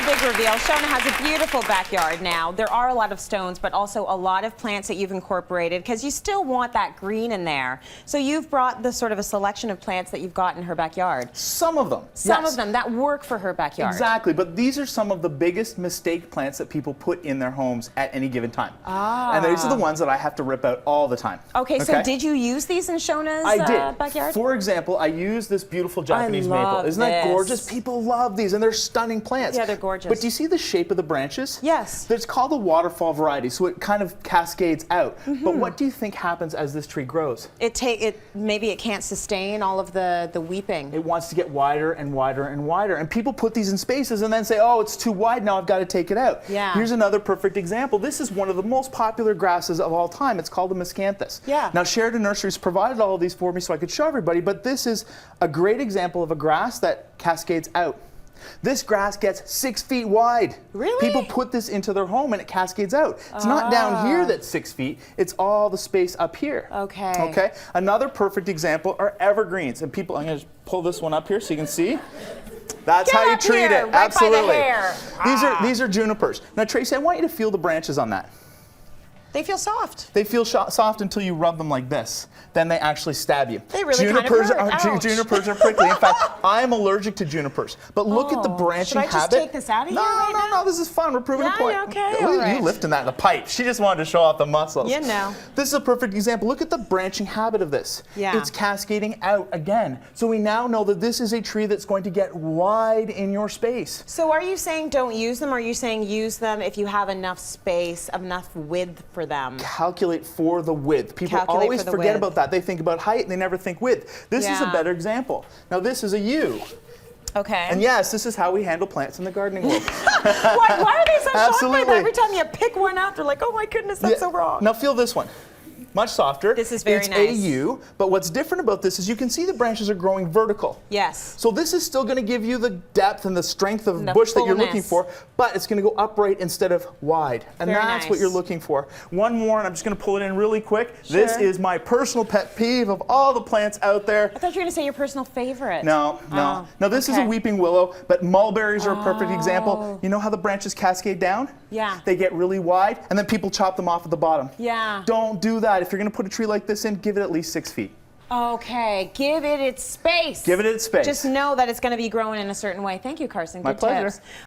the big reveal. Shona has a beautiful backyard now. There are a lot of stones, but also a lot of plants that you've incorporated because you still want that green in there. So you've brought the sort of a selection of plants that you've got in her backyard. Some of them. Some of them that work for her backyard. Exactly, but these are some of the biggest mistake plants that people put in their homes at any given time. Ah. And these are the ones that I have to rip out all the time. Okay, so did you use these in Shona's backyard? For example, I used this beautiful Japanese maple. Isn't that gorgeous? People love these, and they're stunning plants. Yeah, they're gorgeous. But do you see the shape of the branches? Yes. It's called a waterfall variety, so it kind of cascades out. But what do you think happens as this tree grows? Maybe it can't sustain all of the weeping. It wants to get wider and wider and wider. And people put these in spaces and then say, oh, it's too wide, now I've got to take it out. Yeah. Here's another perfect example. This is one of the most popular grasses of all time. It's called the miscanthus. Yeah. Now, Sheridan Nurseries provided all of these for me so I could show everybody, but this is a great example of a grass that cascades out. This grass gets 6 feet wide. Really? People put this into their home and it cascades out. It's not down here that's 6 feet, it's all the space up here. Okay. Okay. Another perfect example are evergreens. And people, I'm going to pull this one up here so you can see. That's how you treat it. Right Absolutely. by the hair. These are junipers. Now, Tracy, I want you to feel the branches on that. They feel soft. They feel soft until you rub them like this. Then they actually stab you. They really junipers kind of hurt. Junipers are prickly. In fact, I'm allergic to junipers. But look at the branching habit. Should I just take this out of here right now? No, this is fun. We're proving a point. Okay, Look at you lifting that in the pipe. She just wanted to show off the muscles. You know. This is a perfect example. Look at the branching habit of this. Yeah. It's cascading out again. So we now know that this is a tree that's going to get wide in your space. So are you saying don't use them, or are you saying use them if you have enough space, enough width for them? Calculate for the width. People always forget about that. They think about height and they never think width. This is a better example. Now this is a U. Okay. And yes, this is how we handle plants in the gardening world. Why are they so shocked by that? Every time you pick one out, they're like, oh my goodness, that's so wrong. Now feel this one. Much softer. This is very nice. It's a U, but what's different about this is you can see the branches are growing vertical. Yes. So this is still going to give you the depth and the strength of bush that you're looking for, but it's going to go upright instead of wide. And that's what you're looking for. One more, and I'm just going to pull it in really quick. Sure. This is my personal pet peeve of all the plants out there. I thought you were going to say your personal favorite. No. Now this is a weeping willow, but mulberries are a perfect example. You know how the branches cascade down? Yeah. They get really wide, and then people chop them off at the bottom. Yeah. Don't do that. If you're going to put a tree like this in, give it at least 6 feet. Okay, give it its space. Give it its space. Just know that it's going to be growing in a certain way. Thank you, Carson. My pleasure. Tips.